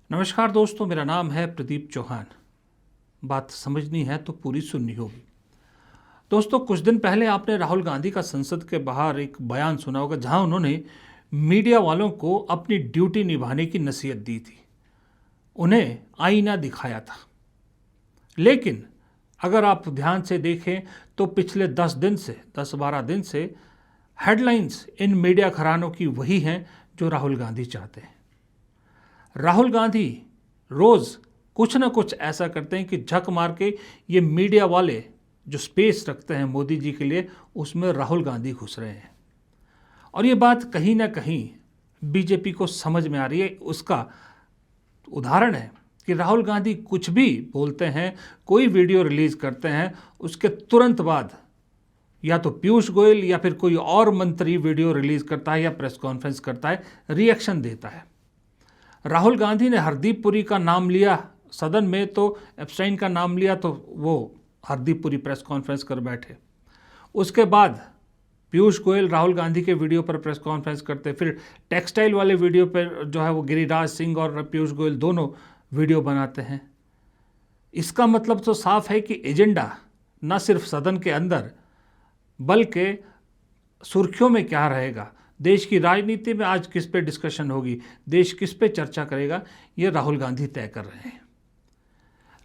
नमस्कार दोस्तों, मेरा नाम है प्रदीप चौहान। बात समझनी है तो पूरी सुननी होगी। दोस्तों, कुछ दिन पहले आपने राहुल गांधी का संसद के बाहर एक बयान सुना होगा, जहां उन्होंने मीडिया वालों को अपनी ड्यूटी निभाने की नसीहत दी थी, उन्हें आईना दिखाया था। लेकिन अगर आप ध्यान से देखें तो पिछले 10-12 दिन से हेडलाइंस इन मीडिया घरानों की वही हैं जो राहुल गांधी चाहते हैं। राहुल गांधी रोज कुछ ना कुछ ऐसा करते हैं कि झक मार के ये मीडिया वाले जो स्पेस रखते हैं मोदी जी के लिए, उसमें राहुल गांधी घुस रहे हैं। और ये बात कहीं ना कहीं बीजेपी को समझ में आ रही है। उसका उदाहरण है कि राहुल गांधी कुछ भी बोलते हैं, कोई वीडियो रिलीज करते हैं, उसके तुरंत बाद या तो पीयूष गोयल या फिर कोई और मंत्री वीडियो रिलीज करता है या प्रेस कॉन्फ्रेंस करता है, रिएक्शन देता है। राहुल गांधी ने हरदीप पुरी का नाम लिया सदन में, तो एप्स्टाइन का नाम लिया, तो वो हरदीप पुरी प्रेस कॉन्फ्रेंस कर बैठे। उसके बाद पीयूष गोयल राहुल गांधी के वीडियो पर प्रेस कॉन्फ्रेंस करते, फिर टेक्सटाइल वाले वीडियो पर जो है वो गिरिराज सिंह और पीयूष गोयल दोनों वीडियो बनाते हैं। इसका मतलब तो साफ है कि एजेंडा न सिर्फ सदन के अंदर बल्कि सुर्खियों में क्या रहेगा, देश की राजनीति में आज किस पे डिस्कशन होगी, देश किस पे चर्चा करेगा, ये राहुल गांधी तय कर रहे हैं।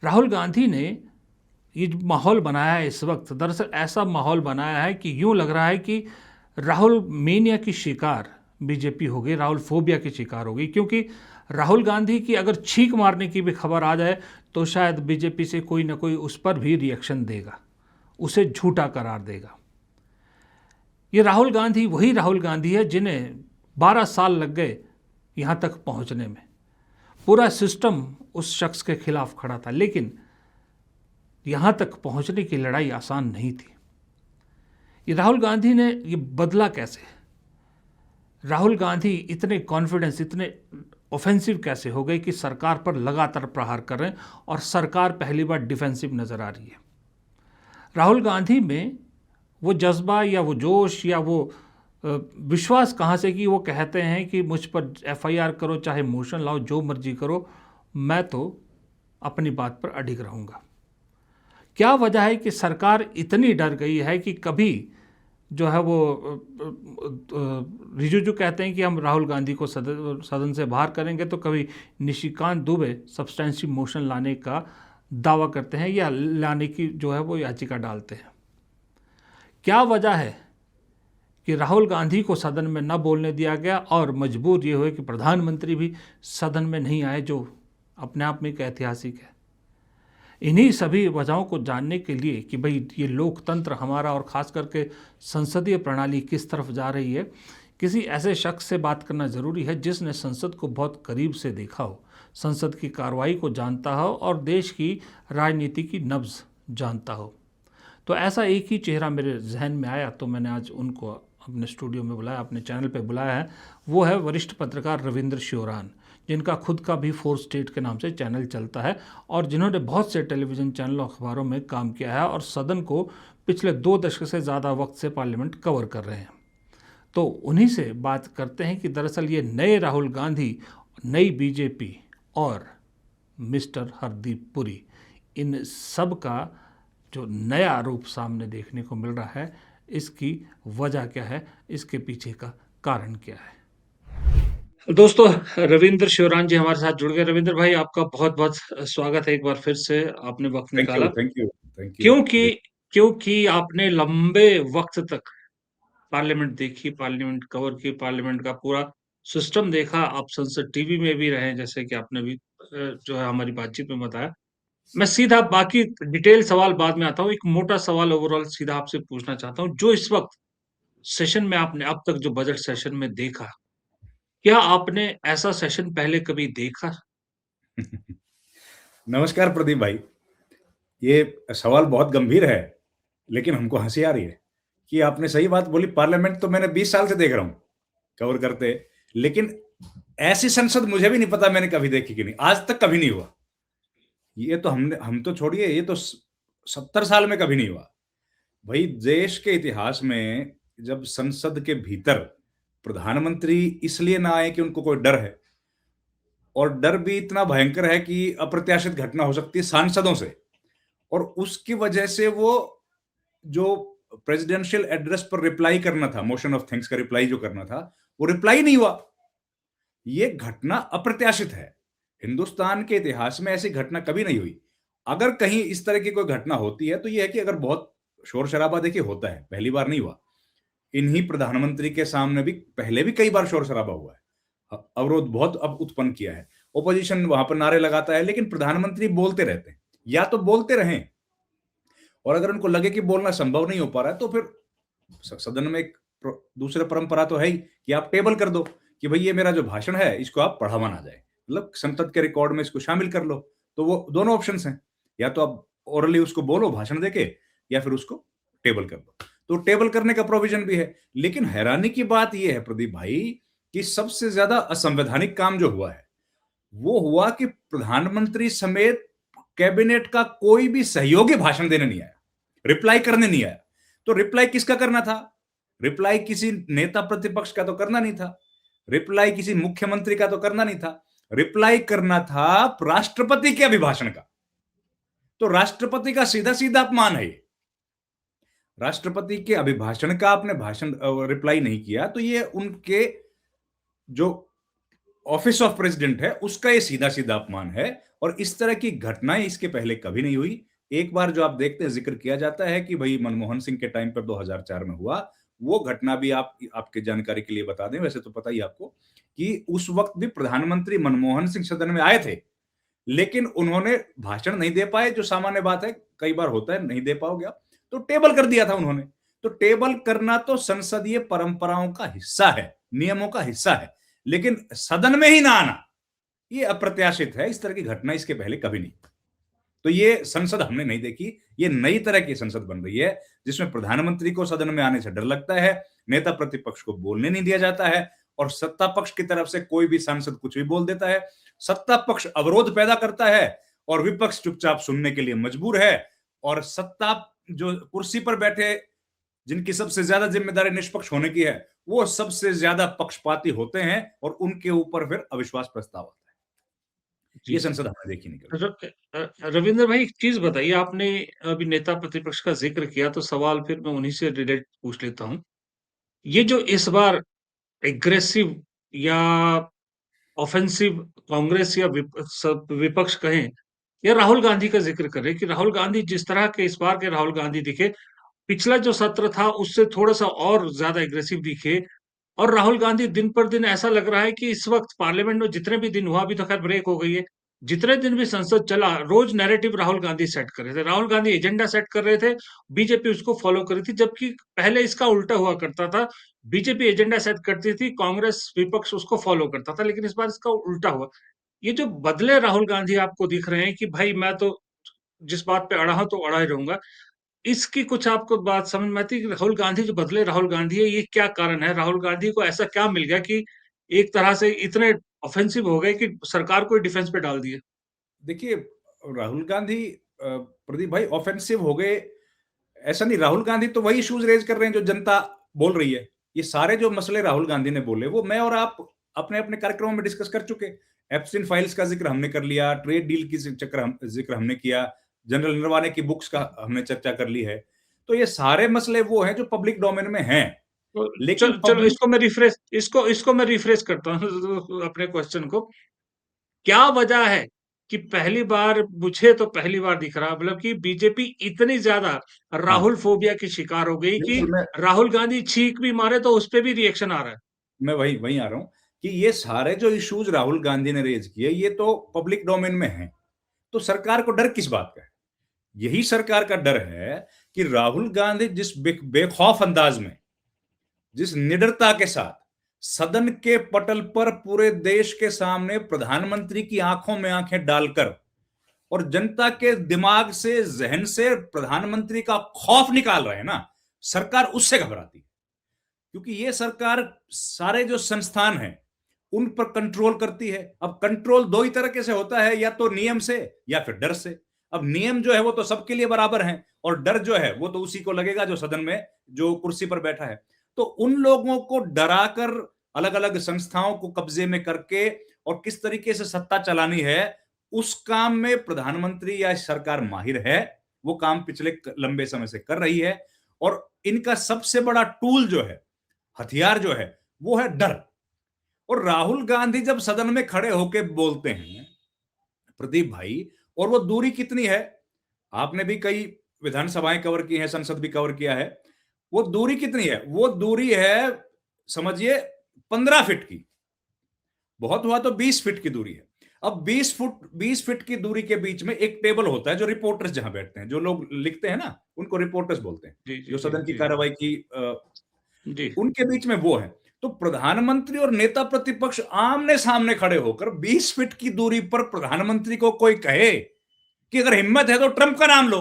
राहुल गांधी ने ये जो माहौल बनाया है इस वक्त, दरअसल ऐसा माहौल बनाया है कि यूं लग रहा है कि राहुल मेनिया की शिकार बीजेपी हो गई, राहुल फोबिया की शिकार हो गई। क्योंकि राहुल गांधी की अगर छींक मारने की भी खबर आ जाए तो शायद बीजेपी से कोई ना कोई उस पर भी रिएक्शन देगा, उसे झूठा करार देगा। ये राहुल गांधी वही राहुल गांधी है जिन्हें 12 साल लग गए यहाँ तक पहुँचने में। पूरा सिस्टम उस शख्स के खिलाफ खड़ा था, लेकिन यहाँ तक पहुँचने की लड़ाई आसान नहीं थी। ये राहुल गांधी ने ये बदला कैसे? राहुल गांधी इतने कॉन्फिडेंस, इतने ऑफेंसिव कैसे हो गए कि सरकार पर लगातार प्रहार कर रहे हैं और सरकार पहली बार डिफेंसिव नजर आ रही है। राहुल गांधी में वो जज्बा या वो जोश या वो विश्वास कहाँ से कि वो कहते हैं कि मुझ पर एफआईआर करो, चाहे मोशन लाओ, जो मर्जी करो, मैं तो अपनी बात पर अडिग रहूँगा। क्या वजह है कि सरकार इतनी डर गई है कि कभी जो है वो रिजिजू कहते हैं कि हम राहुल गांधी को सदन से बाहर करेंगे, तो कभी निशिकांत दुबे सब्सटेंशिव मोशन लाने का दावा करते हैं या लाने की जो है वो याचिका डालते हैं। क्या वजह है कि राहुल गांधी को सदन में न बोलने दिया गया और मजबूर ये हुए कि प्रधानमंत्री भी सदन में नहीं आए, जो अपने आप में एक ऐतिहासिक है। इन्हीं सभी वजहों को जानने के लिए कि भाई ये लोकतंत्र हमारा और ख़ास करके संसदीय प्रणाली किस तरफ जा रही है, किसी ऐसे शख्स से बात करना ज़रूरी है जिसने संसद को बहुत करीब से देखा हो, संसद की कार्रवाई को जानता हो और देश की राजनीति की नब्ज़ जानता हो। तो ऐसा एक ही चेहरा मेरे जहन में आया, तो मैंने आज उनको अपने स्टूडियो में बुलाया, अपने चैनल पे बुलाया है। वो है वरिष्ठ पत्रकार रविंद्र श्योरान, जिनका खुद का भी 4 स्टेट के नाम से चैनल चलता है और जिन्होंने बहुत से टेलीविज़न चैनलों अखबारों में काम किया है और सदन को पिछले 2 दशक से ज़्यादा वक्त से पार्लियामेंट कवर कर रहे हैं। तो उन्हीं से बात करते हैं कि दरअसल ये नए राहुल गांधी, नई बीजेपी और मिस्टर हरदीप पुरी, इन सब का जो नया रूप सामने देखने को मिल रहा है, इसकी वजह क्या है, इसके पीछे का कारण क्या है। दोस्तों, रविंद्र श्योरान जी हमारे साथ जुड़ गए। रविंद्र भाई, आपका बहुत बहुत स्वागत है। एक बार फिर से आपने वक्त थैंक यू, निकाला, थैंक यू, थैंक यू। क्योंकि क्योंकि आपने लंबे वक्त तक पार्लियामेंट देखी, पार्लियामेंट कवर की, पार्लियामेंट का पूरा सिस्टम देखा। आप संसद टीवी में भी रहे, जैसे कि आपने भी जो है हमारी बातचीत में बताया। मैं सीधा बाकी डिटेल सवाल बाद में आता हूँ। एक मोटा सवाल ओवरऑल सीधा आपसे पूछना चाहता हूँ, जो इस वक्त सेशन में आपने अब तक जो बजट सेशन में देखा, क्या आपने ऐसा सेशन पहले कभी देखा? नमस्कार प्रदीप भाई। ये सवाल बहुत गंभीर है, लेकिन हमको हँसी आ रही है कि आपने सही बात बोली। पार्लियामेंट तो मैंने 20 साल से देख रहा हूँ, कवर करते, लेकिन ऐसी संसद मुझे भी नहीं पता मैंने कभी देखी कि नहीं, आज तक कभी नहीं हुआ। ये तो हम तो छोड़िए, ये तो 70 साल में कभी नहीं हुआ। भाई, देश के इतिहास में जब संसद के भीतर प्रधानमंत्री इसलिए ना आए कि उनको कोई डर है, और डर भी इतना भयंकर है कि अप्रत्याशित घटना हो सकती है सांसदों से, और उसकी वजह से वो जो प्रेसिडेंशियल एड्रेस पर रिप्लाई करना था, मोशन ऑफ थैंक्स का रिप्लाई जो करना था, वो रिप्लाई नहीं हुआ। ये घटना अप्रत्याशित है। हिंदुस्तान के इतिहास में ऐसी घटना कभी नहीं हुई। अगर कहीं इस तरह की कोई घटना होती है तो ये है कि अगर बहुत शोर शराबा, देखिए होता है, पहली बार नहीं हुआ। इन्हीं प्रधानमंत्री के सामने भी पहले भी कई बार शोर शराबा हुआ है, अवरोध बहुत अब उत्पन्न किया है, ओपोजिशन वहां पर नारे लगाता है, लेकिन प्रधानमंत्री बोलते रहते हैं। या तो बोलते रहें, और अगर उनको लगे कि बोलना संभव नहीं हो पा रहा है तो फिर सदन में एक दूसरा परंपरा तो है ही कि आप टेबल कर दो कि भाई ये मेरा जो भाषण है इसको आप पढ़ावा ना जाए, मतलब संसद के रिकॉर्ड में इसको शामिल कर लो। तो वो दोनों ऑप्शंस हैं, या तो आप ओरली उसको बोलो भाषण देके, या फिर उसको टेबल कर दो। तो टेबल करने का प्रोविजन भी है। लेकिन हैरानी की बात यह है प्रदीप भाई कि सबसे ज्यादा असंवैधानिक काम जो हुआ है वो हुआ कि प्रधानमंत्री समेत कैबिनेट का कोई भी सहयोगी भाषण देने नहीं आया, रिप्लाई करने नहीं आया। तो रिप्लाई किसका करना था? रिप्लाई किसी नेता प्रतिपक्ष का तो करना नहीं था, रिप्लाई किसी मुख्यमंत्री का तो करना नहीं था, रिप्लाई करना था राष्ट्रपति के अभिभाषण का। तो राष्ट्रपति का सीधा सीधा अपमान है ये। राष्ट्रपति के अभिभाषण का आपने भाषण रिप्लाई नहीं किया तो ये उनके जो ऑफिस ऑफ प्रेसिडेंट है उसका ये सीधा सीधा अपमान है। और इस तरह की घटनाएं इसके पहले कभी नहीं हुई। एक बार जो आप देखते हैं जिक्र किया जाता है कि भाई मनमोहन सिंह के टाइम पर 2004 में हुआ, वो घटना भी आपके जानकारी के लिए बता दें, वैसे तो पता ही आपको, कि उस वक्त भी प्रधानमंत्री मनमोहन सिंह सदन में आए थे, लेकिन उन्होंने भाषण नहीं दे पाए, जो सामान्य बात है, कई बार होता है नहीं दे पाओगे आप, तो टेबल कर दिया था उन्होंने। तो टेबल करना तो संसदीय परंपराओं का हिस्सा है, नियमों का हिस्सा है, लेकिन सदन में ही ना आना ये अप्रत्याशित है। इस तरह की घटना इसके पहले कभी नहीं। तो ये संसद हमने नहीं देखी। ये नई तरह की संसद बन रही है जिसमें प्रधानमंत्री को सदन में आने से डर लगता है, नेता प्रतिपक्ष को बोलने नहीं दिया जाता है, और सत्ता पक्ष की तरफ से कोई भी सांसद कुछ भी बोल देता है। सत्ता पक्ष अवरोध पैदा करता है और विपक्ष चुपचाप सुनने के लिए मजबूर है। और सत्ता जो कुर्सी पर बैठे, जिनकी सबसे ज्यादा जिम्मेदारी निष्पक्ष होने की है, वो सबसे ज्यादा पक्षपाती होते हैं और उनके ऊपर फिर अविश्वास प्रस्ताव आता है। जी। ये संसद हमने देखी नहीं कभी। रविंद्र भाई एक चीज़ बताइए, आपने अभी नेता प्रतिपक्ष का ज़िक्र किया तो सवाल फिर मैं उन्हीं से रिलेट पूछ लेता हूँ। ये जो इस बार एग्रेसिव या ऑफेंसिव कांग्रेस या विपक्ष कहें या राहुल गांधी का ज़िक्र करें कि राहुल गांधी जिस तरह के इस बार के राहुल गांधी दिखे, पिछला जो सत्र था उससे थोड़ा-सा और ज़्यादा एग्रेसिव दिखे, और राहुल गांधी दिन पर दिन ऐसा लग रहा है कि इस वक़्त पार्लियामेंट में जितने भी दिन हुआ, अभी तो खैर ब्रेक हो गई है। जितने दिन भी संसद चला, रोज़ नैरेटिव राहुल गांधी सेट कर रहे थे। राहुल गांधी एजेंडा सेट कर रहे थे, बीजेपी उसको फ़ॉलो कर रही थी, जबकि पहले इसका उल्टा हुआ करता था। बीजेपी एजेंडा सेट करती थी, कांग्रेस विपक्ष उसको फ़ॉलो करता था, लेकिन इस बार इसका उल्टा हुआ। ये जो बदले राहुल गांधी आपको दिख रहे हैं कि भाई मैं तो जिस बात पे अड़ा हूँ, तो अड़ा ही रहूँगा। इसकी कुछ आपको बात समझ में आती है कि राहुल गांधी जो बदले राहुल गांधी है, ये क्या कारण है? राहुल गांधी को ऐसा क्या मिल गया कि एक तरह से इतने ऑफेंसिव हो गए कि सरकार को ही डिफेंस पे डाल दिए? देखिए, राहुल गांधी प्रदीप भाई ऑफेंसिव हो गए, ऐसा नहीं। राहुल गांधी तो वही इश्यूज रेज कर रहे हैं जो जनता बोल रही है। ये सारे जो मसले राहुल गांधी ने बोले वो मैं और आप अपने अपने कार्यक्रमों में डिस्कस कर चुके। एप्सिन फाइल्स का जिक्र हमने कर लिया, ट्रेड डील की जिक्र हमने किया, जनरल नरवाने की बुक्स का हमने चर्चा कर ली है। तो ये सारे मसले वो हैं जो पब्लिक डोमेन में हैं, तो लेकिन चलो पब्लिक इसको मैं रिफ्रेश करता हूँ अपने क्वेश्चन को। क्या वजह है कि पहली बार, मुझे तो पहली बार दिख रहा, मतलब कि बीजेपी इतनी ज़्यादा हाँ, राहुल फोबिया की शिकार हो गई कि बिल्कुल। राहुल गांधी छींक भी मारे तो उसपे भी रिएक्शन आ रहा है। मैं वही वही आ रहा हूं कि ये सारे जो इश्यूज राहुल गांधी ने रेज किए ये तो पब्लिक डोमेन में हैं। तो सरकार को डर किस बात का है? यही सरकार का डर है कि राहुल गांधी जिस बेखौफ अंदाज में, जिस निडरता के साथ सदन के पटल पर पूरे देश के सामने प्रधानमंत्री की आंखों में आंखें डालकर और जनता के दिमाग से, जहन से प्रधानमंत्री का खौफ निकाल रहे हैं ना, सरकार उससे घबराती है। क्योंकि ये सरकार सारे जो संस्थान हैं उन पर कंट्रोल करती है। अब कंट्रोल दो ही तरीके से होता है, या तो नियम से या फिर डर से। अब नियम जो है वो तो सबके लिए बराबर है, और डर जो है वो तो उसी को लगेगा जो सदन में, जो कुर्सी पर बैठा है। तो उन लोगों को डराकर अलग-अलग संस्थाओं को कब्जे में करके और किस तरीके से सत्ता चलानी है, उस काम में प्रधानमंत्री या सरकार माहिर है। वो काम पिछले लंबे समय से कर रही है और इनका सबसे बड़ा टूल जो है, हथियार जो है, वो है डर। और राहुल गांधी जब सदन में खड़े होके बोलते हैं, प्रदीप भाई, और वो दूरी कितनी है, आपने भी कई विधानसभाएं कवर की हैं, संसद भी कवर किया है। वो दूरी कितनी है? वो दूरी है, समझिए, 15 फीट की। बहुत हुआ तो 20 फीट की दूरी है। अब 20 फीट की दूरी के बीच में एक टेबल होता है, जो रिपोर्टर्स जहां बैठते हैं, जो लोग लिखते हैं ना, उनको रिपोर्टर्स बोलते हैं, जी, जी, जो जी, सदन की जी, कार्रवाई की जी। उनके बीच में वो है। तो प्रधानमंत्री और नेता प्रतिपक्ष आमने सामने खड़े होकर 20 फीट की दूरी पर प्रधानमंत्री को कोई कहे कि अगर हिम्मत है तो ट्रंप का नाम लो,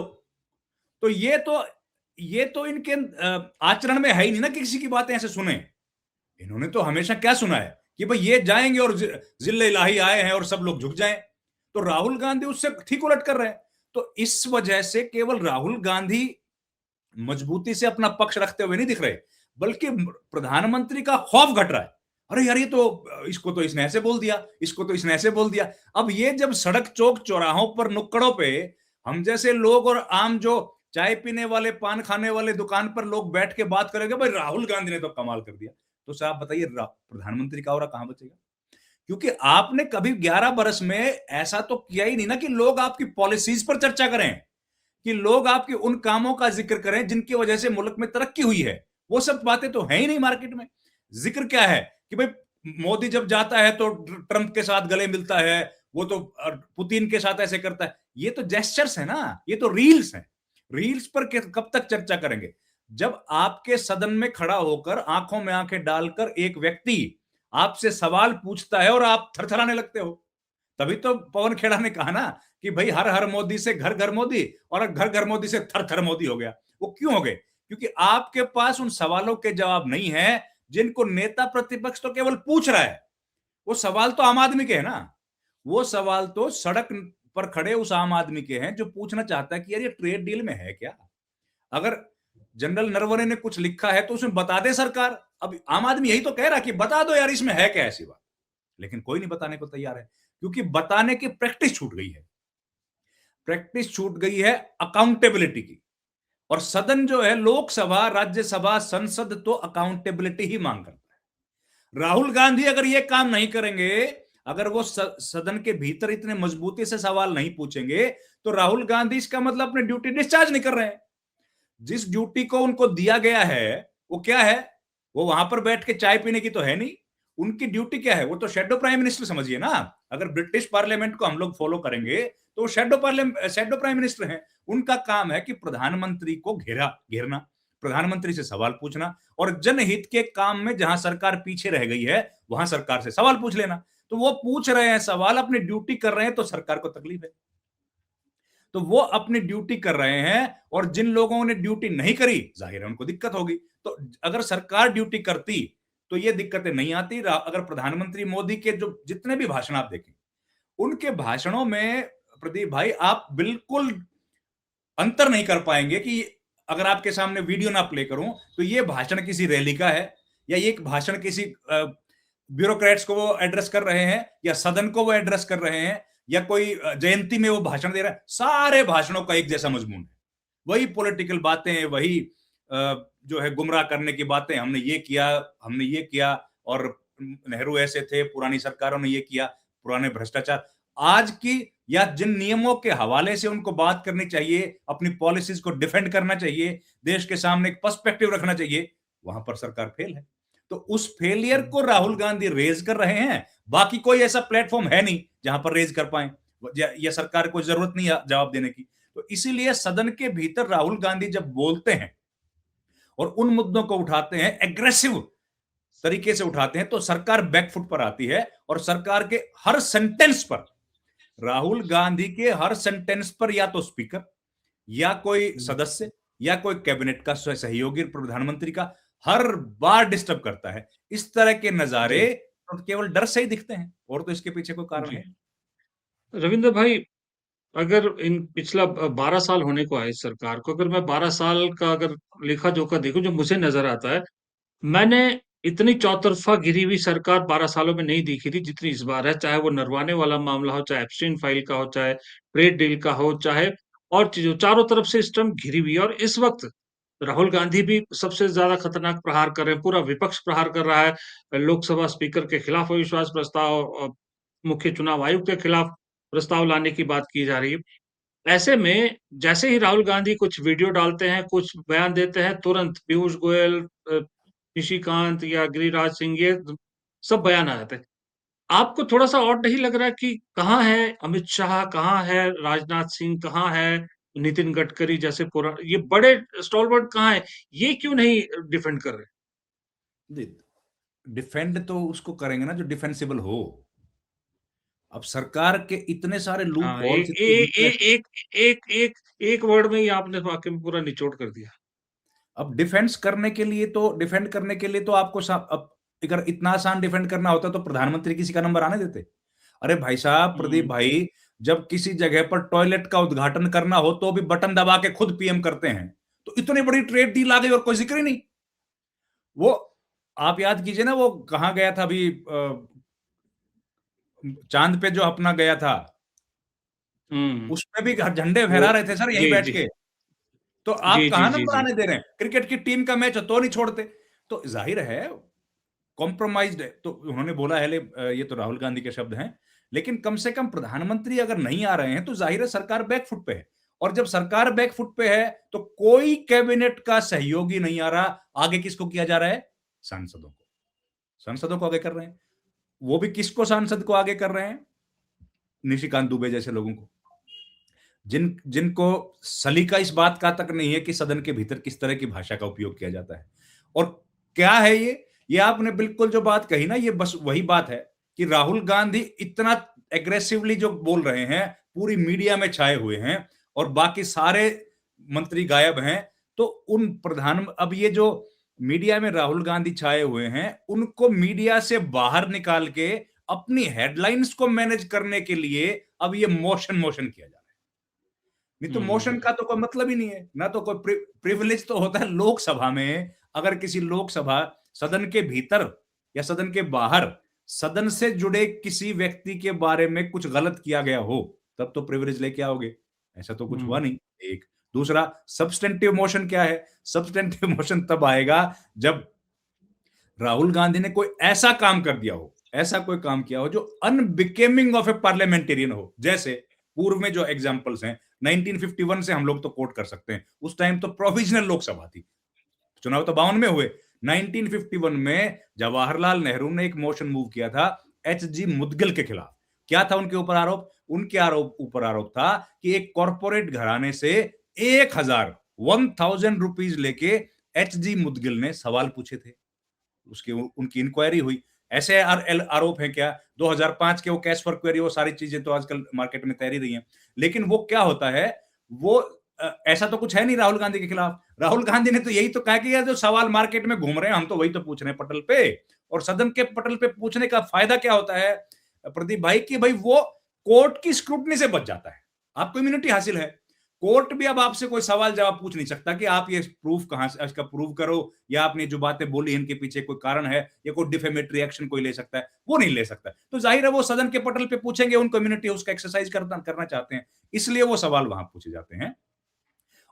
तो ये तो इनके आचरण में है ही नहीं ना कि किसी की बातें ऐसे सुने। इन्होंने तो हमेशा क्या सुना है कि भाई ये जाएंगे और जिल्ले इलाही आए हैं और सब लोग झुक जाएं। तो राहुल गांधी उससे ठीक उलट कर रहे हैं। तो इस वजह से केवल राहुल गांधी मजबूती से अपना पक्ष रखते हुए नहीं दिख रहे, बल्कि प्रधानमंत्री का खौफ घट रहा है। अरे यार, ये तो इसको तो इसने ऐसे बोल दिया, इसको तो इसने ऐसे बोल दिया। अब ये जब सड़क चौक चौराहों पर नुक्कड़ों पे हम जैसे लोग और आम जो चाय पीने वाले, पान खाने वाले दुकान पर लोग बैठ के बात करेंगे, भाई राहुल गांधी ने तो कमाल कर दिया, तो साहब बताइए प्रधानमंत्री का और कहां बचेगा? क्योंकि आपने कभी 11 बरस में ऐसा तो किया ही नहीं ना कि लोग आपकी पॉलिसीज पर चर्चा करें, कि लोग आपके उन कामों का जिक्र करें जिनकी वजह से मुल्क में तरक्की हुई है। वो सब बातें तो है ही नहीं मार्केट में। जिक्र क्या है कि भाई मोदी जब जाता है तो ट्रंप के साथ गले मिलता है, वो तो पुतिन के साथ ऐसे करता है। ये तो जेस्चर्स है ना, ये तो रील्स हैं। रील्स पर कब तक चर्चा करेंगे? जब आपके सदन में खड़ा होकर आंखों में आंखें डालकर एक व्यक्ति आपसे सवाल पूछता है और आप थरथराने लगते हो, तभी तो पवन खेड़ा ने कहा ना कि भाई हर हर मोदी से घर घर मोदी, और घर घर मोदी से थर थर मोदी हो गया। वो क्यों हो गए? क्योंकि आपके पास उन सवालों के जवाब नहीं है जिनको नेता प्रतिपक्ष तो केवल पूछ रहा है। वो सवाल तो आम आदमी के है ना, वो सवाल तो सड़क पर खड़े उस आम आदमी के हैं जो पूछना चाहता है कि यार ये ट्रेड डील में है क्या? अगर जनरल नरवणे ने कुछ लिखा है तो उसमें बता दे सरकार। अब आम आदमी यही तो कह रहा है कि बता दो यार, इसमें है क्या ऐसी बात। लेकिन कोई नहीं बताने को तैयार है, क्योंकि बताने की प्रैक्टिस छूट गई है। प्रैक्टिस छूट गई है अकाउंटेबिलिटी की। और सदन जो है, लोकसभा, राज्यसभा, संसद तो अकाउंटेबिलिटी ही मांग करता है। राहुल गांधी अगर ये काम नहीं करेंगे, अगर वो सदन के भीतर इतने मजबूती से सवाल नहीं पूछेंगे, तो राहुल गांधी इसका मतलब अपनी ड्यूटी डिस्चार्ज नहीं कर रहे हैं। जिस ड्यूटी को उनको दिया गया है वो क्या है? वो वहां पर बैठ के चाय पीने की तो है नहीं। उनकी ड्यूटी क्या है? वो तो शेडो प्राइम मिनिस्टर समझिए ना। अगर ब्रिटिश पार्लियामेंट को हम लोग फॉलो करेंगे तो शेडो प्राइम मिनिस्टर हैं। उनका काम है कि प्रधानमंत्री को घेरना, प्रधानमंत्री से सवाल पूछना, और जनहित के काम में जहां सरकार पीछे रह गई है वहां सरकार से सवाल पूछ लेना। तो वो पूछ रहे हैं सवाल, अपनी ड्यूटी कर रहे हैं, तो सरकार को तकलीफ है। तो वो अपनी ड्यूटी कर रहे हैं, और जिन लोगों ने ड्यूटी नहीं करी, जाहिर है उनको दिक्कत होगी। तो अगर सरकार ड्यूटी करती तो ये दिक्कतें नहीं आती। अगर प्रधानमंत्री मोदी के जो जितने भी भाषण आप देखें, उनके भाषणों में प्रदीप भाई आप बिल्कुल अंतर नहीं कर पाएंगे कि अगर आपके सामने वीडियो ना प्ले करूं तो ये भाषण किसी रैली का है, या ये भाषण किसी ब्यूरोक्रेट्स को वो एड्रेस कर रहे हैं, या सदन को वो एड्रेस कर रहे हैं, या कोई जयंती में वो भाषण दे रहा है। सारे भाषणों का एक जैसा मजमून है, वही पॉलिटिकल बातें, वही जो है गुमराह करने की बातें। हमने ये किया, हमने ये किया, और नेहरू ऐसे थे, पुरानी सरकारों ने ये किया, पुराने भ्रष्टाचार। आज की या जिन नियमों के हवाले से उनको बात करनी चाहिए, अपनी पॉलिसीज को डिफेंड करना चाहिए, देश के सामने एक पर्सपेक्टिव रखना चाहिए, वहां पर सरकार फेल है। तो उस फेलियर को राहुल गांधी रेज कर रहे हैं। बाकी कोई ऐसा प्लेटफॉर्म है नहीं जहां पर रेज कर पाए, या सरकार को जरूरत नहीं है जवाब देने की। तो इसीलिए सदन के भीतर राहुल गांधी जब बोलते हैं और उन मुद्दों को उठाते हैं, एग्रेसिव तरीके से उठाते हैं, तो सरकार बैकफुट पर आती है। और सरकार के हर सेंटेंस पर, राहुल गांधी के हर सेंटेंस पर या तो स्पीकर, या कोई सदस्य, या कोई कैबिनेट का सहयोगी प्रधानमंत्री का हर बार डिस्टर्ब करता है। इस तरह के जी, नजारे तो केवल डर से ही दिखते हैं, और तो इसके पीछे कोई कारण जी। है नहीं। रविंद्र भाई, अगर इन पिछला 12 साल होने को है इस सरकार को, अगर मैं 12 साल का अगर लेखा-जोखा देखूँ जो मुझे नज़र आता है, मैंने इतनी चौतरफा घिरी हुई सरकार 12 सालों में नहीं दिखी थी जितनी इस बार है, चाहे वो नरवाने वाला मामला हो, चाहे एप्स्टीन फाइल का हो, चाहे ट्रेड डील का हो, चाहे और चीज़ों चारों तरफ से इस टाइम घिरी हुई है और इस वक़्त राहुल गांधी भी सबसे ज़्यादा खतरनाक प्रहार कर रहे हैं, पूरा विपक्ष प्रहार कर रहा है। लोकसभा स्पीकर के खिलाफ अविश्वास प्रस्ताव मुख्य चुनाव आयुक्त के खिलाफ प्रस्ताव लाने की बात की जा रही है। ऐसे में जैसे ही राहुल गांधी कुछ वीडियो डालते हैं, कुछ बयान देते हैं, तुरंत पीयूष गोयल, निशिकांत या गिरिराज सिंह ये सब बयान आ जाते हैं। आपको थोड़ा-सा ऑड नहीं लग रहा है कि कहाँ है अमित शाह, कहाँ है राजनाथ सिंह, कहाँ है नितिन गडकरी जैसे ये बड़े स्टॉलवर्ड कहाँ हैं? ये क्यों नहीं डिफेंड कर रहे? जी, डिफेंड तो उसको करेंगे ना जो डिफेंसिबल हो। अब सरकार के इतने सारे लूप हाँ, होल्स, एक ए इतनी ए वीकनेस। एक एक एक एक वर्ड में ही आपने वाक़ई में पूरा निचोड़ कर दिया। अब डिफेंड करने के लिए तो आपको अब अगर इतना आसान डिफेंड करना होता तो प्रधानमंत्री किसी का नंबर आने देते। अरे भाई साहब, प्रदीप हुँ, भाई, जब किसी जगह पर टॉयलेट का उद्घाटन करना हो तो भी बटन दबा के खुद पीएम करते हैं। तो इतनी बड़ी ट्रेड डील आ गई और कोई जिक्र ही नहीं। वो आप याद कीजिए ना, वो कहाँ गया था अभी, चांद पे जो अपना गया था, हुँ। उसमें भी झंडे वो फहरा रहे थे सर यहीं जी, बैठ जी। के। तो आप जी, जी, कहाँ जी, नंबर जी। आने दे रहे हैं? क्रिकेट की टीम का मैच हो तो नहीं छोड़ते। तो जाहिर है कॉम्प्रोमाइज्ड है। तो उन्होंने बोला है ये तो राहुल गांधी के शब्द हैं। लेकिन कम से कम प्रधानमंत्री अगर नहीं आ रहे हैं तो जाहिर है सरकार बैकफुट पे है। और जब सरकार बैकफुट पे है तो कोई कैबिनेट का सहयोगी नहीं आ रहा। आगे किसको किया जा रहा है? सांसदों को। सांसदों को आगे कर रहे हैं। वो भी किसको सांसद को आगे कर रहे हैं? निशिकांत दुबे जैसे लोगों को, जिनको सलीका इस बात का तक नहीं है कि सदन के भीतर किस तरह की भाषा का उपयोग किया जाता है। और क्या है ये आपने बिल्कुल जो बात कही ना, ये बस वही बात है कि राहुल गांधी इतना एग्रेसिवली जो बोल रहे हैं, पूरी मीडिया में छाए हुए हैं और बाकी सारे मंत्री गायब हैं। तो उन प्रधान अब ये जो मीडिया में राहुल गांधी छाए हुए हैं, उनको मीडिया से बाहर निकाल के अपनी हेडलाइंस को मैनेज करने के लिए अब ये मोशन किया जा रहा है। नहीं तो हुँ, मोशन का तो कोई मतलब ही नहीं है। ना तो कोई प्रिविलेज तो होता है लोकसभा में। अगर किसी लोकसभा सदन के भीतर या सदन के बाहर सदन से जुड़े किसी व्यक्ति के बारे में कुछ गलत किया गया हो, तब तो प्रिविलेज लेके आओगे। ऐसा तो कुछ हुआ हुँ, नहीं। एक दूसरा, सब्सटेंटिव मोशन क्या है? सब्सटेंटिव मोशन तब आएगा जब राहुल गांधी ने कोई ऐसा काम कर दिया हो, ऐसा कोई काम किया हो जो अनबिकेमिंग ऑफ ए पार्लियामेंटेरियन हो। जैसे पूर्व में जो एग्जांपल्स हैं, 1951 से हम लोग तो कोट कर सकते हैं। उस टाइम तो प्रोविजनल लोकसभा थी, चुनाव तो 52 में हुए। 1951 में जवाहरलाल नेहरू ने एक मोशन मूव किया था एच जी मुदगिल के खिलाफ। क्या था उनके ऊपर आरोप? उनके ऊपर आरोप था कि एक कॉरपोरेट घराने से 1000 लेके एच जी मुदगिल ने सवाल पूछे थे। उसकी उनकी इंक्वायरी हुई। ऐसे आरोप हैं क्या? 2005 के वो कैश फॉर क्वेरी, वो सारी चीजें तो आजकल मार्केट में तैर ही रही हैं। लेकिन वो क्या होता है, वो ऐसा तो कुछ है नहीं राहुल गांधी के खिलाफ। राहुल गांधी ने तो यही तो कहा कि यार जो सवाल मार्केट में घूम रहे हैं हम तो वही तो पूछ रहे हैं पटल पे। और सदन के पटल पे पूछने का फायदा क्या होता है प्रदीप भाई, कि भाई वो कोर्ट की स्क्रूटनी से बच जाता है। आपको इम्यूनिटी हासिल है। कोर्ट भी अब आपसे कोई सवाल जवाब पूछ नहीं सकता कि आप ये प्रूफ कहां से इसका प्रूव करो, या आपने जो बातें बोली इनके पीछे कोई कारण है, या कोई डिफेमेटरी एक्शन कोई ले सकता है, वो नहीं ले सकता। तो जाहिर है वो सदन के पटल पे पूछेंगे, उन कम्युनिटी उसका एक्सरसाइज करना चाहते हैं, इसलिए वो सवाल वहां पूछे जाते हैं।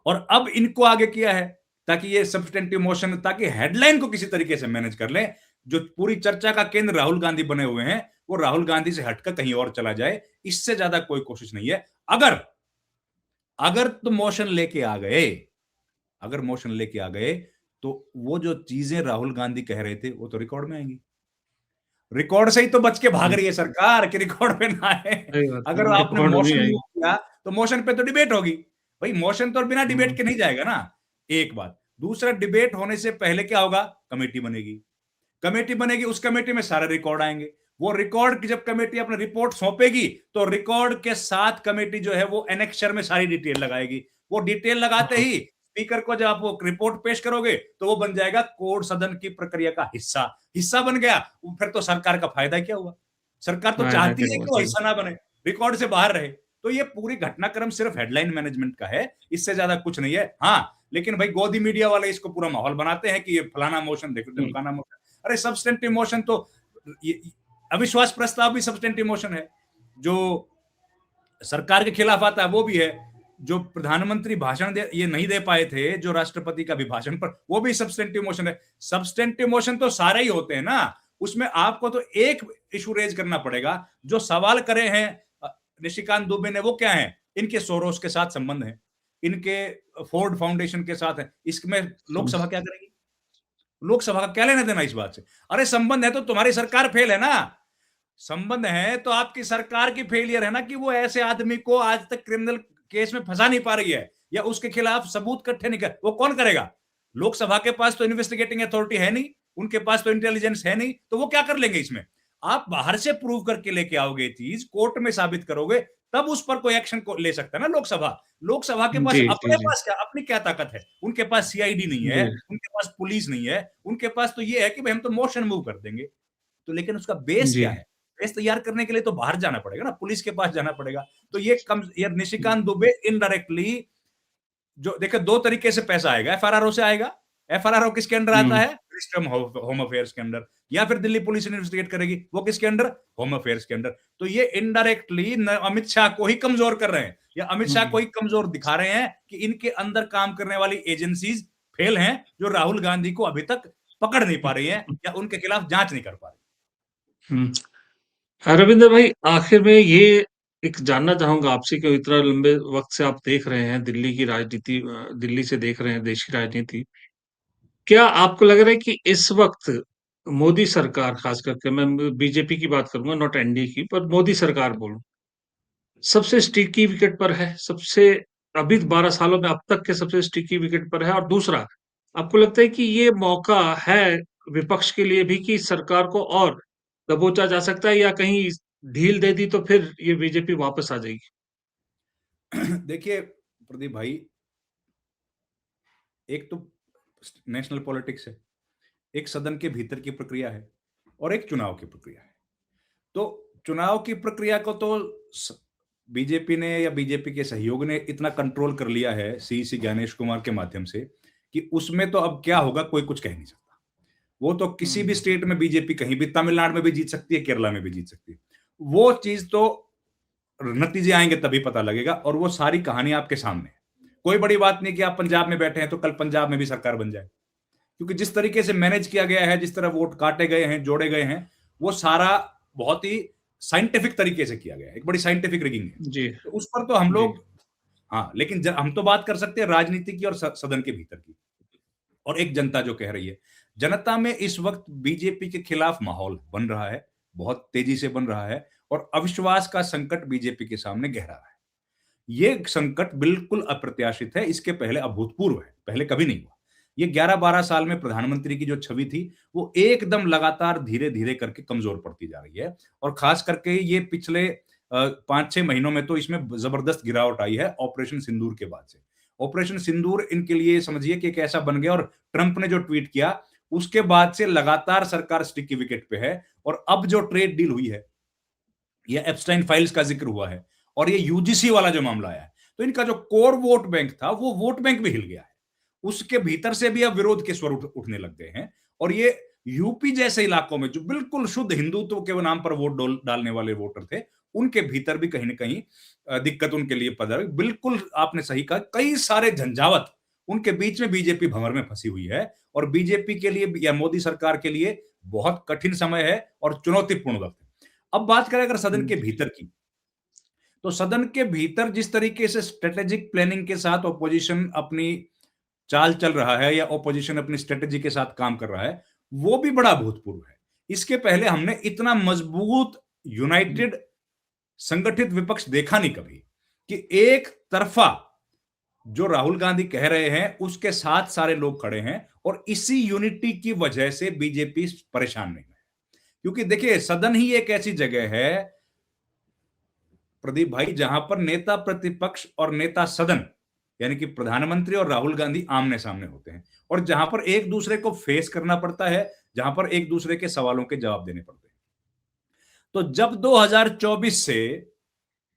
और अब इनको आगे किया है ताकि ये सब्सटेंटिव मोशन, ताकि हेडलाइन को किसी तरीके से मैनेज कर ले। जो पूरी चर्चा का केंद्र राहुल गांधी बने हुए हैं, वो राहुल गांधी से हटकर कहीं और चला जाए। इससे ज्यादा कोई कोशिश नहीं है। अगर अगर तो मोशन लेके आ गए, अगर मोशन लेके आ गए, तो वो जो चीजें राहुल गांधी कह रहे थे वो तो रिकॉर्ड में आएंगी। रिकॉर्ड से ही तो बच के भाग हुँ। रही है सरकार कि रिकॉर्ड पे ना आए। सही बात अगर है, आपने रिकॉर्ड में मोशन आएगी। मूव किया तो मोशन पे तो डिबेट होगी। भाई मोशन तो बिना डिबेट हुँ, के नहीं जाएगा ना। एक बात। दूसरा, डिबेट होने से पहले क्या होगा? कमेटी बनेगी। कमेटी बनेगी, उस कमेटी में सारे रिकॉर्ड आएंगे। वो रिकॉर्ड की जब कमेटी अपनी रिपोर्ट सौंपेगी तो रिकॉर्ड के साथ कमेटी जो है वो एनेक्चर में सारी डिटेल लगाएगी। वो डिटेल लगाते हाँ, ही स्पीकर को जब आप वो रिपोर्ट पेश करोगे तो वो बन जाएगा कोर्ट सदन की प्रक्रिया का हिस्सा। हिस्सा बन गया, फिर तो सरकार का फायदा क्या हुआ? सरकार तो फायदा चाहती क्या है हुआ? कि वो सही हिस्सा ना बने, रिकॉर्ड से बाहर रहे। तो ये पूरी घटनाक्रम सिर्फ हेडलाइन मैनेजमेंट का है, इससे ज्यादा कुछ नहीं है। हाँ, लेकिन भाई गोदी मीडिया वाले इसको पूरा माहौल बनाते हैं कि ये फलाना मोशन देखो, हुँ, ढमकाना मोशन। अरे सब्सटेंटिव मोशन तो अविश्वास प्रस्ताव भी सब्सटेंटिव मोशन है, जो सरकार के खिलाफ आता है वो भी है, जो प्रधानमंत्री भाषण ये नहीं दे पाए थे जो राष्ट्रपति का अभिभाषण पर, वो भी सब्सटेंटिव मोशन है। सब्सटेंटिव मोशन तो सारे ही होते हैं ना, उसमें आपको तो एक इशू रेज करना पड़ेगा। जो सवाल करे हैं निशिकांत दुबे ने, वो क्या है? इनके सोरोस के साथ संबंध है, इनके फोर्ड फाउंडेशन के साथ है। इसमें लोकसभा क्या करेगी? लोकसभा का क्या लेना देना इस बात से? अरे संबंध है तो तुम्हारी सरकार फेल है ना, संबंध है तो आपकी सरकार की फेलियर है ना, कि वो ऐसे आदमी को आज तक क्रिमिनल केस में फंसा नहीं पा रही है या उसके खिलाफ सबूत इकट्ठे नहीं कर, वो कौन करेगा? लोकसभा के पास तो इन्वेस्टिगेटिंग अथॉरिटी है नहीं, उनके पास तो इंटेलिजेंस है नहीं, तो वो क्या कर लेंगे इसमें? आप बाहर से प्रूव करके लेके आओगे चीज, कोर्ट में साबित करोगे, तब उस पर कोई एक्शन को ले सकता है ना लोकसभा। लोकसभा के पास जी जी अपने जी पास क्या, अपनी क्या ताकत है? उनके पास सीआईडी नहीं है, जी उनके पास पुलिस नहीं है, उनके पास तो ये है कि भाई हम तो मोशन मूव कर देंगे। तो लेकिन उसका बेस जी क्या है? बेस तैयार करने के लिए तो बाहर जाना पड़ेगा ना, पुलिस के पास जाना पड़ेगा। तो ये निशिकांत दुबे इनडायरेक्टली, जो देखिए दो तरीके से पैसा आएगा, एफआरआरओ से आएगा। एफआरआरओ किसके अंडर आता हम्म है? मिनिस्ट्री ऑफ होम अफेयर्स के अंडर, या फिर दिल्ली पुलिस इन्वेस्टिगेट करेगी, वो किसके अंडर? होम अफेयर्स के अंडर। तो ये इनडायरेक्टली अमित शाह को ही कमजोर कर रहे हैं, या अमित शाह को हम्म ही कमजोर दिखा रहे हैं कि इनके अंदर काम करने वाली एजेंसीज फेल हैं, जो राहुल गांधी को अभी तक पकड़ नहीं पा रही हैं या उनके खिलाफ जांच नहीं कर पा रही। हम्म। रविंद्र भाई, आखिर में ये एक जानना चाहूंगा आपसे कि इतना लंबे वक्त से आप देख रहे हैं दिल्ली की राजनीति, दिल्ली से देख रहे हैं देश की राजनीति। क्या आपको लग रहा है कि इस वक्त मोदी सरकार, खास करके मैं बीजेपी की बात करूंगा, नॉट एनडीए की, पर मोदी सरकार बोलूं, सबसे स्टिकी विकेट पर है, सबसे अभी 12 सालों में अब तक के सबसे स्टिकी विकेट पर है? और दूसरा, आपको लगता है कि ये मौका है विपक्ष के लिए भी कि सरकार को और दबोचा जा सकता है, या कहीं ढील दे दी तो फिर ये बीजेपी वापस आ जाएगी? देखिए प्रदीप भाई, एक तो नेशनल पॉलिटिक्स है, एक सदन के भीतर की प्रक्रिया है, और एक चुनाव की प्रक्रिया है। तो चुनाव की प्रक्रिया को तो बीजेपी ने या बीजेपी के सहयोग ने इतना कंट्रोल कर लिया है सी ज्ञानेश कुमार के माध्यम से, कि उसमें तो अब क्या होगा कोई कुछ कह नहीं सकता। वो तो किसी भी हम्म स्टेट में बीजेपी कहीं भी, तमिलनाडु में भी जीत सकती है, केरला में भी जीत सकती है। वो चीज तो नतीजे आएंगे तभी पता लगेगा, और वो सारी कहानी आपके सामने है। कोई बड़ी बात नहीं कि आप पंजाब में बैठे हैं तो कल पंजाब में भी सरकार बन जाए, क्योंकि जिस तरीके से मैनेज किया गया है, जिस तरह वोट काटे गए हैं, जोड़े गए हैं, वो सारा बहुत ही साइंटिफिक तरीके से किया गया है, एक बड़ी साइंटिफिक रिगिंग है। जी तो उस पर तो हम जी लोग, हाँ, लेकिन हम तो बात कर सकते हैं राजनीति की और सदन के भीतर की, और एक जनता जो कह रही है। जनता में इस वक्त बीजेपी के खिलाफ माहौल बन रहा है, बहुत तेजी से बन रहा है, और अविश्वास का संकट बीजेपी के सामने गहरा है। ये संकट बिल्कुल अप्रत्याशित है, इसके पहले अभूतपूर्व है, पहले कभी नहीं हुआ। ये 11-12 साल में प्रधानमंत्री की जो छवि थी, वो एकदम लगातार धीरे-धीरे करके कमजोर पड़ती जा रही है, और खास करके ये पिछले 5-6 महीनों में तो इसमें जबरदस्त गिरावट आई है ऑपरेशन सिंदूर के बाद से। ऑपरेशन सिंदूर इनके लिए समझिए कि एक ऐसा बन गया, और ट्रंप ने जो ट्वीट किया, उसके बाद से लगातार सरकार स्टिकी विकेट पे है। और अब जो ट्रेड डील हुई है, या एप्स्टाइन फाइल्स का जिक्र हुआ है, और ये यूजीसी वाला जो मामला आया है, तो इनका जो कोर वोट बैंक था, वो वोट बैंक भी हिल गया है। उसके भीतर से भी अब विरोध के स्वर उठने लग गए हैं, और ये यूपी जैसे इलाकों में जो बिल्कुल शुद्ध हिंदुत्व के नाम पर वोट डालने वाले वोटर थे, उनके भीतर भी कहीं ना कहीं दिक्कत उनके लिए पड़ रही। बिल्कुल आपने सही कहा, कई सारे झंझावत उनके बीच में बीजेपी भंवर में फंसी हुई है, और बीजेपी के लिए या मोदी सरकार के लिए बहुत कठिन समय है और चुनौतीपूर्ण वक्त है। अब बात करें अगर सदन के भीतर की, तो सदन के भीतर जिस तरीके से स्ट्रेटेजिक प्लानिंग के साथ ऑपोजिशन अपनी चाल चल रहा है, या ऑपोजिशन अपनी स्ट्रेटेजी के साथ काम कर रहा है, वो भी बड़ा भूतपूर्व है। इसके पहले हमने इतना मजबूत, यूनाइटेड, संगठित विपक्ष देखा नहीं कभी, कि एक तरफा जो राहुल गांधी कह रहे हैं उसके साथ सारे लोग खड़े हैं, और इसी यूनिटी की वजह से बीजेपी परेशान नहीं है। क्योंकि देखिए सदन ही एक ऐसी जगह है प्रदीप भाई, जहां पर नेता प्रतिपक्ष और नेता सदन, यानी कि प्रधानमंत्री और राहुल गांधी आमने सामने होते हैं, और जहां पर एक दूसरे को फेस करना पड़ता है, जहां पर एक दूसरे के सवालों के जवाब देने पड़ते हैं। तो जब 2024 से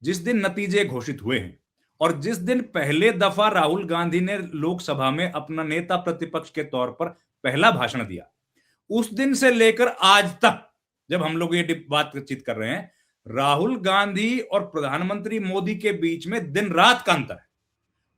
जिस दिन नतीजे घोषित हुए हैं, और जिस दिन पहले दफा राहुल गांधी ने लोकसभा में अपना नेता प्रतिपक्ष के तौर पर पहला भाषण दिया, उस दिन से लेकर आज तक जब हम लोग ये बातचीत कर रहे हैं, राहुल गांधी और प्रधानमंत्री मोदी के बीच में दिन रात का अंतर है।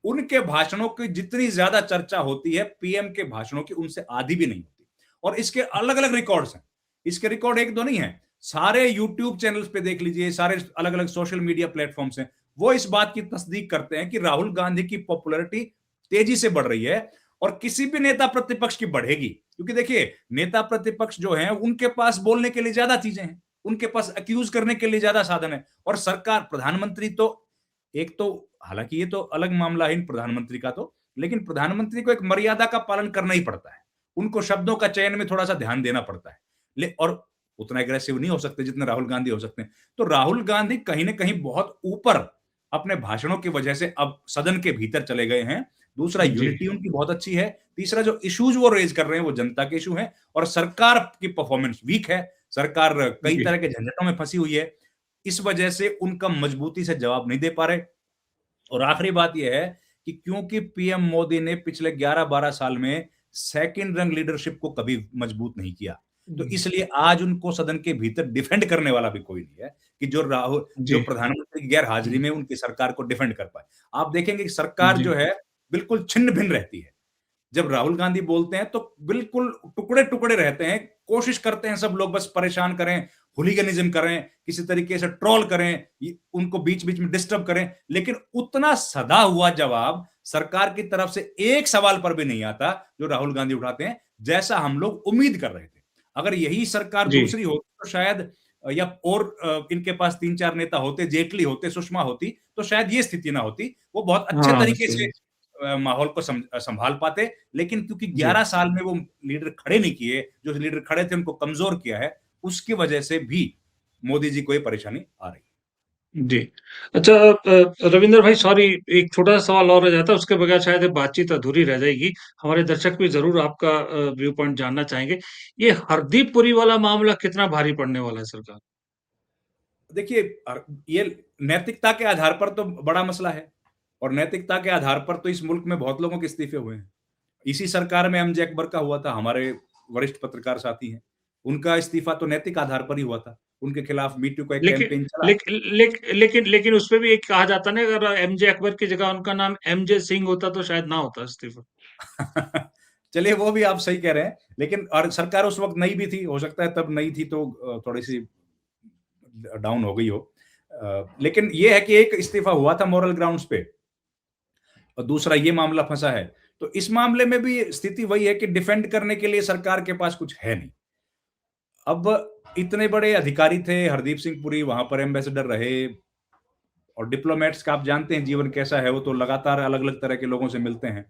उनके भाषणों की जितनी ज्यादा चर्चा होती है पीएम के भाषणों की, उनसे आधी भी नहीं होती। और इसके अलग अलग रिकॉर्ड्स हैं। इसके रिकॉर्ड एक दो नहीं है, सारे यूट्यूब चैनल्स पे देख लीजिए, सारे अलग अलग सोशल मीडिया प्लेटफॉर्म्स हैं, वो इस बात की तस्दीक करते हैं कि राहुल गांधी की पॉपुलैरिटी तेजी से बढ़ रही है और किसी भी नेता प्रतिपक्ष की बढ़ेगी। क्योंकि देखिए, नेता प्रतिपक्ष जो हैं उनके पास बोलने के लिए ज्यादा चीजें हैं, उनके पास अक्यूज करने के लिए ज्यादा साधन है। और सरकार, प्रधानमंत्री तो एक तो, हालांकि ये तो अलग मामला है इन प्रधानमंत्री का तो, लेकिन प्रधानमंत्री को एक मर्यादा का पालन करना ही पड़ता है। उनको शब्दों का चयन में थोड़ा सा ध्यान देना पड़ता है, और उतना एग्रेसिव नहीं हो सकते जितने राहुल गांधी हो सकते हैं। तो राहुल गांधी कहीं ना कहीं बहुत ऊपर अपने भाषणों की वजह से अब सदन के भीतर चले गए हैं। दूसरा, जी यूनिटी उनकी बहुत अच्छी है। तीसरा, जो इश्यूज वो रेज कर रहे हैं वो जनता के इशू हैं। और सरकार की परफॉर्मेंस वीक है, सरकार कई जी तरह के झंझटों में फंसी हुई है, इस वजह से उनका मजबूती से जवाब नहीं दे पा रहे। और आखिरी बात यह है कि क्योंकि पीएम मोदी ने पिछले 11-12 साल में सेकंड रंग लीडरशिप को कभी मजबूत नहीं किया, तो इसलिए आज उनको सदन के भीतर डिफेंड करने वाला भी कोई नहीं है कि जो जी प्रधानमंत्री की गैर हाजिरी में उनकी सरकार को डिफेंड कर पाए। आप देखेंगे कि सरकार जी जो है बिल्कुल छिन्न भिन्न रहती है। जब राहुल गांधी बोलते हैं तो बिल्कुल टुकड़े टुकड़े रहते हैं, कोशिश करते हैं सब लोग बस परेशान करें, हुलिगनिज्म करें, किसी तरीके से ट्रोल करें, उनको बीच बीच में डिस्टर्ब करें, लेकिन उतना सदा हुआ जवाब सरकार की तरफ से एक सवाल पर भी नहीं आता जो राहुल गांधी उठाते हैं, जैसा हम लोग उम्मीद कर रहे थे। अगर यही सरकार जी दूसरी होती तो शायद, या और इनके पास 3-4 नेता होते, जेटली होते, सुषमा होती, तो शायद ये स्थिति ना होती। वो बहुत अच्छे हाँ तरीके से सही माहौल को संभाल पाते। लेकिन क्योंकि जी 11 साल में वो लीडर खड़े नहीं किए, जो लीडर खड़े थे उनको कमजोर किया है, उसकी वजह से भी मोदी जी को ये परेशानी आ रही है। जी। अच्छा रविंद्र भाई सॉरी एक छोटा-सा सवाल और रह जाता है, उसके बगैर शायद ये बातचीत अधूरी रह जाएगी। हमारे दर्शक भी ज़रूर आपका व्यू पॉइंट जानना चाहेंगे। ये हरदीप पुरी वाला मामला कितना भारी पड़ने वाला है सरकार? देखिए, ये नैतिकता के आधार पर तो बड़ा मसला है, और नैतिकता के आधार पर तो इस मुल्क में बहुत लोगों के इस्तीफे हुए हैं। इसी सरकार में एमजे अकबर का हुआ था, हमारे वरिष्ठ पत्रकार साथी हैं, उनका इस्तीफा तो नैतिक आधार पर ही हुआ था। उनके खिलाफ मी टू का एक लेकिन कैंपेन चला। लेक लेक लेकिन लेकिन उसपे भी एक कहा जाता है ना अगर एमजे अकबर की जगह उनका नाम एमजे सिंह होता तो शायद ना होता इस्तीफा। चलिए, वो भी आप सही कह रहे हैं, लेकिन और सरकार उस वक्त नई भी थी, हो सकता है तब नई थी तो थोड़ी सी डाउन हो गई हो। लेकिन ये है कि एक इस्तीफा हुआ था मॉरल ग्राउंड्स पे, और दूसरा ये मामला फंसा है। तो इस मामले में भी स्थिति वही है कि डिफेंड करने के लिए सरकार के पास कुछ है नहीं। अब इतने बड़े अधिकारी थे, हरदीप सिंह पुरी वहां पर एम्बेसडर रहे, और डिप्लोमेट्स का आप जानते हैं जीवन कैसा है, वो तो लगातार अलग अलग तरह के लोगों से मिलते हैं।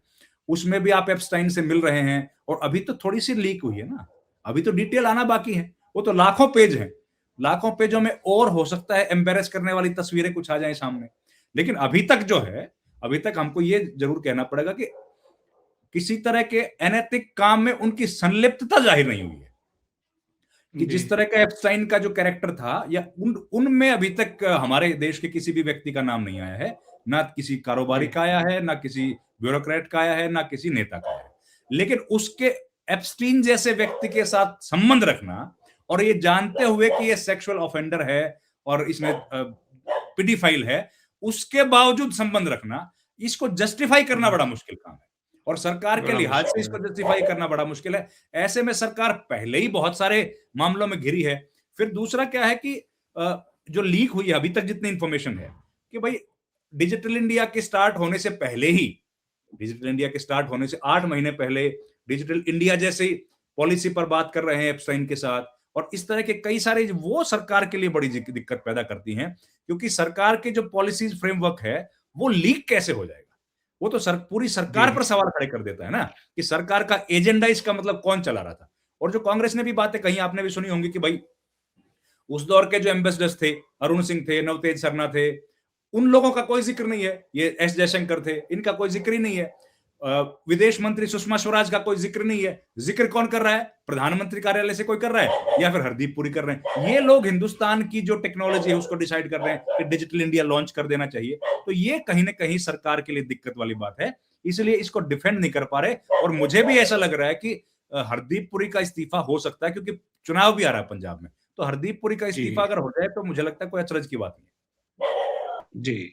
उसमें भी आप एप्स्टाइन से मिल रहे हैं, और अभी तो थोड़ी सी लीक हुई है ना, अभी तो डिटेल आना बाकी है। वो तो लाखों पेज हैं, लाखों पेजों में और हो सकता है एम्बेरस करने वाली तस्वीरें कुछ आ जाए सामने। लेकिन अभी तक जो है, अभी तक हमको ये जरूर कहना पड़ेगा कि किसी तरह के अनैतिक काम में उनकी संलिप्तता जाहिर नहीं हुई है। कि जी। जिस तरह का एप्स्टाइन का जो कैरेक्टर था, या उनमें अभी तक हमारे देश के किसी भी व्यक्ति का नाम नहीं आया है, ना किसी कारोबारी जी। का आया है, ना किसी ब्यूरोक्रेट का आया है, ना किसी नेता का आया है। लेकिन उसके एप्स्टीन जैसे व्यक्ति के साथ संबंध रखना, और ये जानते हुए कि ये सेक्सुअल ऑफेंडर है और इसमें पिडीफाइल है, उसके बावजूद संबंध रखना, इसको जस्टिफाई करना हुँ, बड़ा मुश्किल काम है। और सरकार के बड़ा लिहाज से मुश्किल है। इसको जस्टिफाई करना बड़ा मुश्किल है। ऐसे में सरकार पहले ही बहुत सारे मामलों में घिरी है। फिर दूसरा क्या है कि जो लीक हुई है, अभी तक जितनी इंफॉर्मेशन है, कि भाई डिजिटल इंडिया के स्टार्ट होने से पहले ही, डिजिटल इंडिया के स्टार्ट होने से 8 महीने पहले डिजिटल इंडिया जैसे पॉलिसी पर बात कर रहे हैं एप्स्टाइन के साथ, और इस तरह के कई सारे वो सरकार के लिए बड़ी दिक्कत पैदा करती हैं, क्योंकि सरकार के जो पॉलिसीज फ्रेमवर्क है वो लीक कैसे हो जाएगा? वो तो पूरी जी। सरकार पर सवाल खड़े कर देता है ना, कि सरकार का एजेंडा इसका मतलब कौन चला रहा था। और जो कांग्रेस ने भी बातें कही, आपने भी सुनी होंगी कि भाई उस दौर के जो एम्बेसडर्स थे, अरुण सिंह थे, नवतेज सरना थे, उन लोगों का कोई जिक्र नहीं है। ये एस जयशंकर थे, इनका कोई जिक्र ही नहीं है। विदेश मंत्री सुषमा स्वराज का कोई जिक्र नहीं है। जिक्र कौन कर रहा है? प्रधानमंत्री कार्यालय से कोई कर रहा है, या फिर हरदीप पुरी कर रहे हैं। ये लोग हिंदुस्तान की जो टेक्नोलॉजी है उसको डिसाइड कर रहे हैं कि डिजिटल इंडिया लॉन्च कर देना चाहिए। तो ये कहीं ना कहीं सरकार के लिए दिक्कत वाली बात है, इसलिए इसको डिफेंड नहीं कर पा रहे। और मुझे भी ऐसा लग रहा है कि हरदीप पुरी का इस्तीफा हो सकता है, क्योंकि चुनाव भी आ रहा है पंजाब में। तो हरदीप पुरी का इस्तीफा जी, अगर हो जाए तो मुझे लगता है कोई अचरज की बात नहीं है। जी।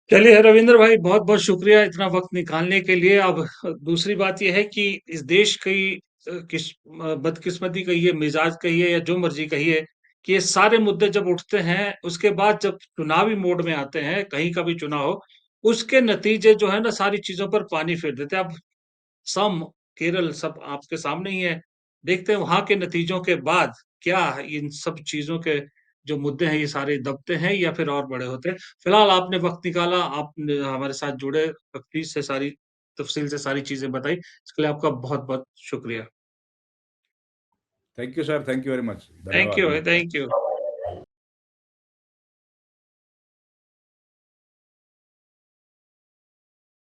चलिए रविंद्र भाई, बहुत-बहुत शुक्रिया इतना वक़्त निकालने के लिए। अब दूसरी बात ये है कि इस देश की बदकिस्मती कहिए, मिज़ाज कहिए या जो मर्ज़ी कहिए, कि ये सारे मुद्दे जब उठते हैं, उसके बाद जब चुनावी मोड में आते हैं, कहीं का भी चुनाव हो, उसके नतीजे जो है ना सारी चीज़ों पर पानी फेर देते हैं। अब सम, केरल सब आपके सामने ही है। देखते हैं वहाँ के नतीजों के बाद क्या इन सब चीज़ों के जो मुद्दे हैं ये सारे दबते हैं या फिर और बड़े होते हैं। फिलहाल आपने वक़्त निकाला, आपने हमारे साथ जुड़े, तफ़सील से सारी चीज़ें बताई। इसके लिए आपका बहुत-बहुत शुक्रिया। Thank you sir, thank you very much, thank धन्यवाद, यू, नमस्कार। Thank you.